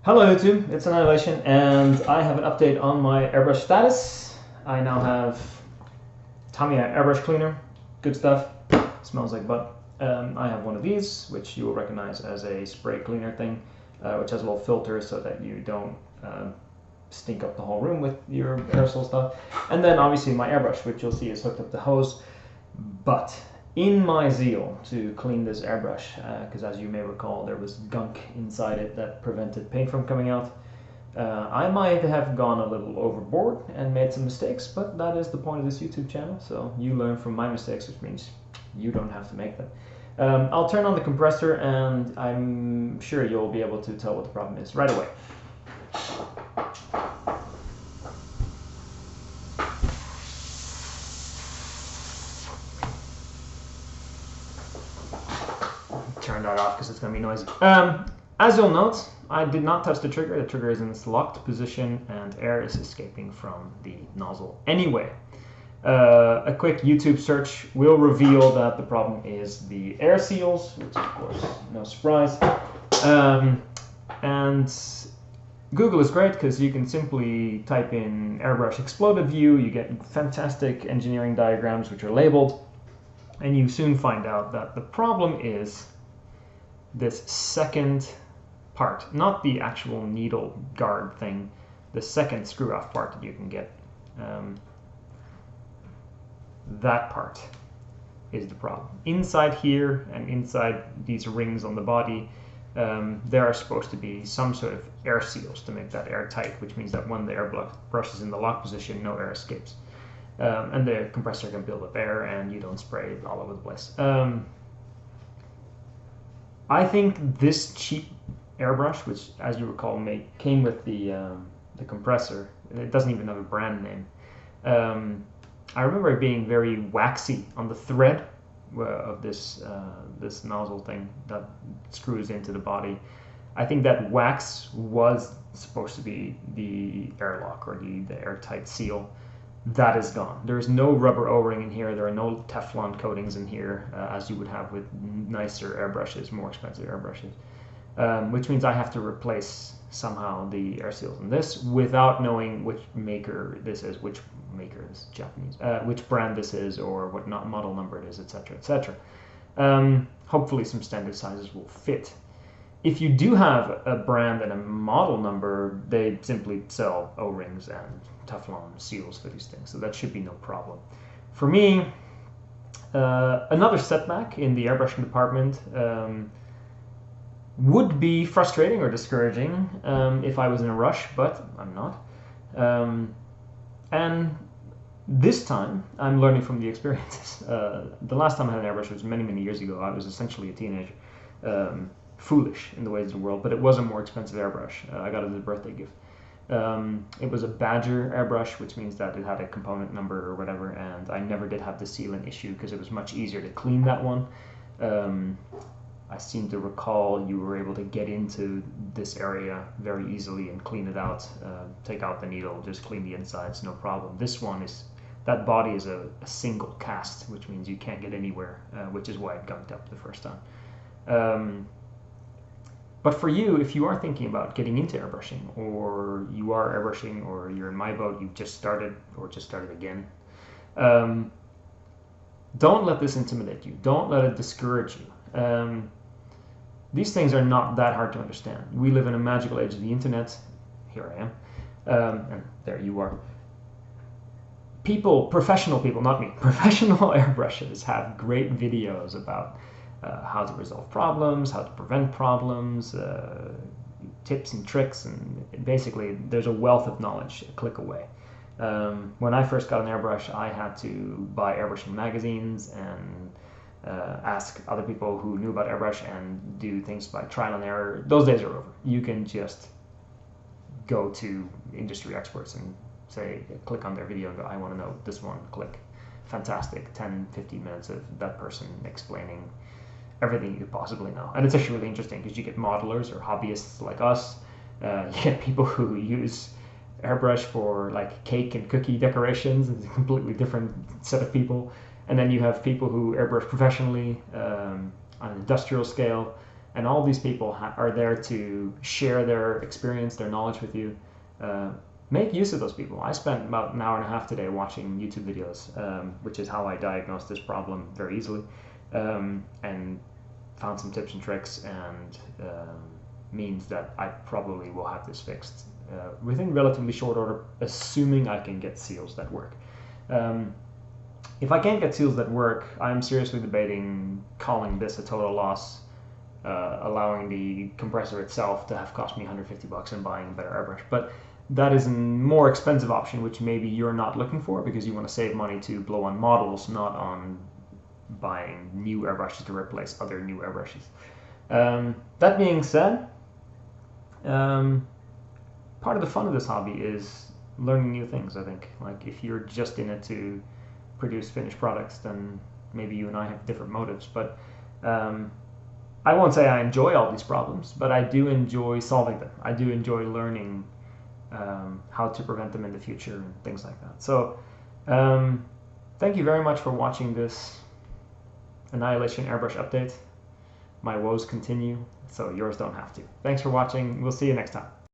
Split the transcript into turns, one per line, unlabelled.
Hello YouTube, it's Annihilation, and I have an update on my airbrush status. I now have Tamiya airbrush cleaner, good stuff, smells like butt. I have one of these, which you will recognize as a spray cleaner thing, which has a little filter so that you don't stink up the whole room with your aerosol stuff. And then obviously my airbrush, which you'll see is hooked up to hose. But in my zeal to clean this airbrush, because as you may recall, there was gunk inside it that prevented paint from coming out, I might have gone a little overboard and made some mistakes, but that is the point of this YouTube channel, so you learn from my mistakes, which means you don't have to make them. I'll turn on the compressor and I'm sure you'll be able to tell what the problem is right away. Turn that off because it's going to be noisy. As you'll note, I did not touch the trigger. The trigger is in its locked position and air is escaping from the nozzle anyway. A quick YouTube search will reveal that the problem is the air seals, which of course, no surprise. And Google is great because you can simply type in airbrush exploded view, you get fantastic engineering diagrams which are labeled, and you soon find out that the problem is this second part, not the actual needle guard thing, the second screw off part that you can get. That part is the problem. Inside here and inside these rings on the body, there are supposed to be some sort of air seals to make that airtight, which means that when the airbrush is in the lock position, no air escapes. And the compressor can build up air and you don't spray it all over the place. I think this cheap airbrush, which as you recall came with the compressor, it doesn't even have a brand name. I remember it being very waxy on the thread of this this nozzle thing that screws into the body. I think that wax was supposed to be the airlock or the airtight seal. That is gone. There is no rubber O-ring in here. There are no Teflon coatings in here, as you would have with nicer airbrushes, more expensive airbrushes, which means I have to replace somehow the air seals in this without knowing which maker this is, which maker is Japanese, which brand this is, or what model number it is, etc., etc. Hopefully some standard sizes will fit. If you do have a brand and a model number, they simply sell O-rings and Teflon seals for these things, so that should be no problem. For me, another setback in the airbrushing department would be frustrating or discouraging if I was in a rush, but I'm not. And this time, I'm learning from the experiences. The last time I had an airbrush was many, many years ago. I was essentially a teenager. Foolish in the ways of the world, but it was a more expensive airbrush. I got it as a birthday gift. It was a Badger airbrush, which means that it had a component number or whatever, and I never did have the sealant issue because it was much easier to clean that one. I seem to recall you were able to get into this area very easily and clean it out, take out the needle, just clean the insides, no problem. This one is, that body is a single cast, which means you can't get anywhere, which is why it gunked up the first time. But for you, if you are thinking about getting into airbrushing, or you are airbrushing, or you're in my boat, you've just started, or just started again, don't let this intimidate you. Don't let it discourage you. These things are not that hard to understand. We live in a magical age of the internet. Here I am. And there you are. People, professional people, not me, professional airbrushers have great videos about how to resolve problems, how to prevent problems, tips and tricks, and basically there's a wealth of knowledge a click away. When I first got an airbrush, I had to buy airbrushing magazines and ask other people who knew about airbrush and do things by trial and error. Those days are over. You can just go to industry experts and say, click on their video and go, I want to know this one, click. Fantastic, 10, 15 minutes of that person explaining everything you could possibly know. And it's actually really interesting because you get modelers or hobbyists like us. You get people who use airbrush for like cake and cookie decorations. It's a completely different set of people. And then you have people who airbrush professionally on an industrial scale. and all these people are there to share their experience, their knowledge with you. Make use of those people. I spent about an hour and a half today watching YouTube videos, which is how I diagnosed this problem very easily, and found some tips and tricks, and means that I probably will have this fixed within relatively short order, assuming I can get seals that work. If I can't get seals that work, I'm seriously debating calling this a total loss, allowing the compressor itself to have cost me $150 and buying a better airbrush. But that is a more expensive option, which maybe you're not looking for because you want to save money to blow on models, not on buying new airbrushes to replace other new airbrushes. That being said, part of the fun of this hobby is learning new things, I think. Like, if you're just in it to produce finished products, then maybe you and I have different motives. But I won't say I enjoy all these problems, but I do enjoy solving them. I do enjoy learning how to prevent them in the future and things like that. So thank you very much for watching this Annihilation Airbrush update. My woes continue, so yours don't have to. Thanks for watching. We'll see you next time.